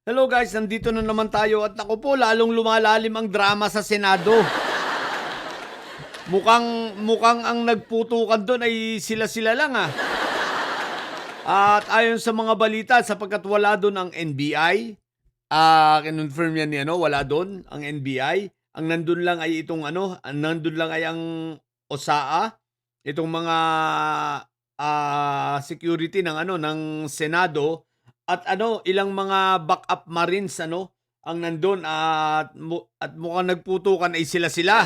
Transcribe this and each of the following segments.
Hello guys, nandito na naman tayo at ako po lalong lumalalim ang drama sa Senado. Mukhang ang nagputukan doon ay sila-sila lang ah. At ayon sa mga balita, sapagkat wala doon ang NBI, kinonfirm yan ni wala doon ang NBI. Ang nandun lang ay itong nandun lang ay ang OSAA, itong mga security ng Senado at ilang mga backup marines ang nandun at mukhang nagputukan ay sila-sila.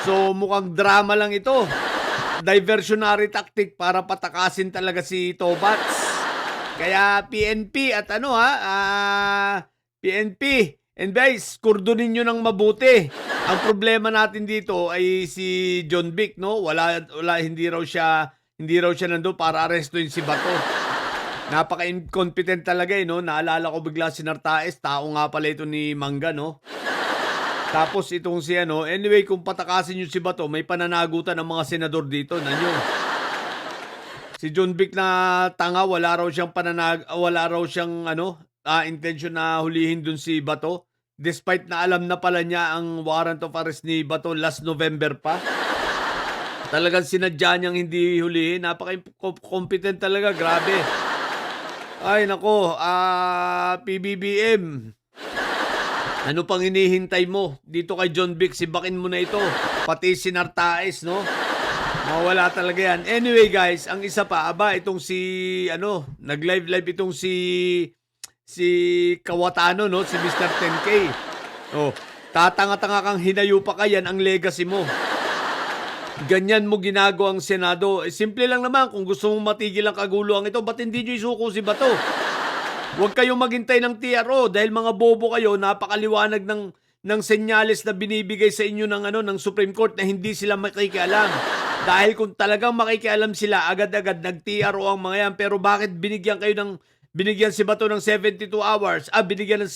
So mukhang drama lang ito. Diversionary tactic para patakasin talaga si Tobats. Kaya PNP at PNP, and guys, kurdunin nyo ng mabuti. Ang problema natin dito ay si John Vic, no? Hindi raw siya nandoon para arestuin si Bato. Napaka-incompetent talaga no? Naalala ko bigla si Nartaes, tao nga pala ito ni Mangga, no? Tapos itong si anyway, kung patakasin nyo si Bato, may pananagutan ng mga senador dito, nanyo. Si John Vic na tanga, wala raw siyang intention na hulihin dun si Bato. Despite na alam na pala niya ang warrant of arrest ni Bato last November pa. Talagang sinadya niyang hindi hulihin. Napaka-competent talaga, grabe. Ay nako, PBBM. Ano pang hinihintay mo? Dito kay John Vic, sibakin mo na ito. Pati si Nartaes, no? Mawala talaga yan. Anyway guys, ang isa pa, itong nag-live itong si Kawatano, no? Si Mr. 10K. Oh, tatanga-tanga kang hinayupa ka, yan ang legacy mo. Ganyan mo ginagawa ang Senado. Simple lang naman, kung gusto mong matigil ang kaguluhan ito, ba't hindi nyo isuko si Bato? Huwag kayong maghintay ng TRO dahil mga bobo kayo, napakaliwanag ng senyales na binibigay sa inyo ng Supreme Court na hindi sila makikialam. Dahil kung talagang makikialam sila, agad-agad nag-TRO ang mga yan. Pero bakit binigyan si Bato ng 72 hours? Binigyan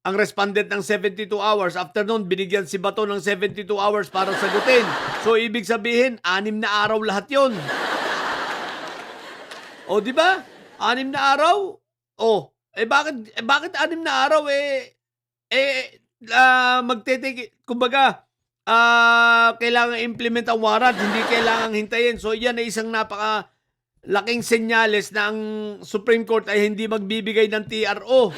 ang respondent ng 72 hours. After nun, binigyan si Bato ng 72 hours para sagutin. So, ibig sabihin, 6 na araw lahat yon. O, di ba? 6 na araw? Oh, bakit 6 na araw kumbaga kailangan implement ang warrant, hindi kailangan hintayin. So yan ay isang napaka-laking senyales na ang Supreme Court ay hindi magbibigay ng TRO.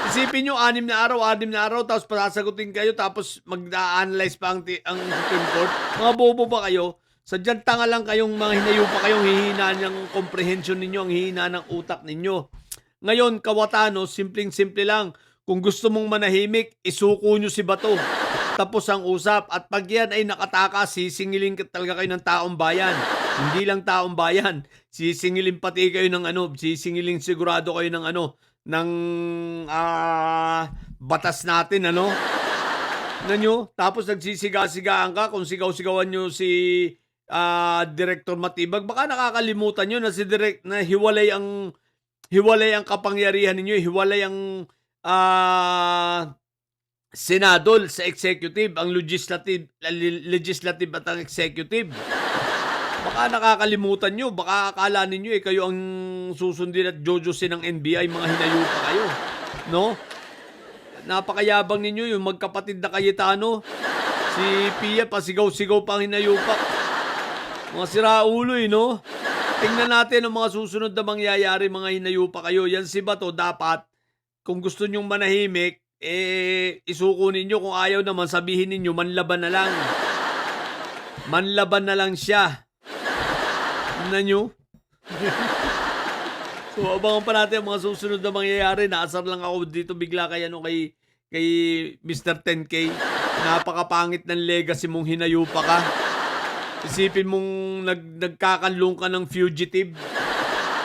Isipin nyo, 6 na araw, tapos pasasagutin kayo, tapos mag-analyze pa ang Supreme Court. Mga bobo pa kayo. Sadyang tanga lang kayong mga hinayupa kayong hihina ng comprehension ninyo, ang hihina ng utak ninyo. Ngayon, Kawatano, simpleng-simple lang. Kung gusto mong manahimik, isuko nyo si Bato. Tapos ang usap. At pag yan ay nakatakas, sisingilin talaga kayo ng taong bayan. Hindi lang taong bayan. Sisingilin pati kayo sisingilin sigurado kayo ng batas natin, Tapos nagsisiga-sigaan ka kung sigaw-sigawan nyo si Director Matibag. Baka nakakalimutan nyo na hiwalay ang kapangyarihan ninyo, hiwalay ang Senado sa executive, ang legislative at ang executive. Baka nakakalimutan nyo, baka akala ninyo kayo ang susundin at jojosin ng NBI, mga hinayupa kayo. No? Napakayabang ninyo, yung magkapatid na Cayetano, si Pia, pasigaw-sigaw pa ang hinayupa. Mga siraulo no? Tingnan natin ang mga susunod na mangyayari, mga hinayupa kayo. Yan si Bato, dapat, kung gusto nyong manahimik, isuko ninyo. Kung ayaw naman, sabihin ninyo, manlaban na lang. Manlaban na lang siya. Tingnan nyo. So, abangan pa natin ang mga susunod na mangyayari. Naasar lang ako dito bigla kay Mr. 10K. Napakapangit ng legacy mong hinayupa ka. Isipin mong nagkakanlong ka ng fugitive.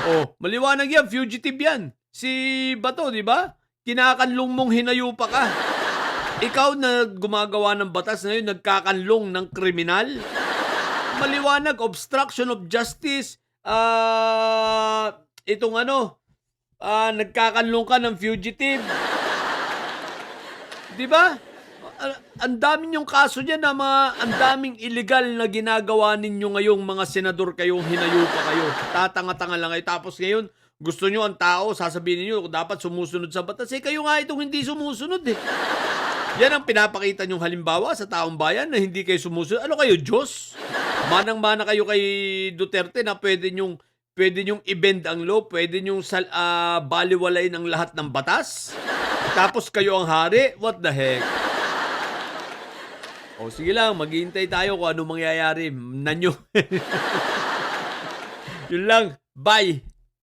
Oh, maliwanag yan, fugitive yan. Si Bato, di ba? Kinakanlong mong hinayupa ka. Ikaw na gumagawa ng batas ngayon, nagkakanlong ng kriminal. Maliwanag, obstruction of justice. Nagkakanlong ka ng fugitive. Di ba? Ang daming yung kaso niyan na ang daming illegal na ginagawa ninyo ngayong mga senador kayong hinayupa kayo. Tatanga-tanga lang kayo. Tapos ngayon, Gusto nyo ang tao, sasabihin niyo kung dapat sumusunod sa batas. Eh, kayo nga itong hindi sumusunod eh. Yan ang pinapakita nyong halimbawa sa taong bayan na hindi kayo sumusunod. Ano kayo, Diyos? Manang-mana kayo kay Duterte na pwede nyong i-bend ang law, pwede nyong baliwalayin ang lahat ng batas. Tapos kayo ang hari? What the heck? O sige lang, maghihintay tayo kung ano mangyayari. Nanyo. Yun lang. Bye!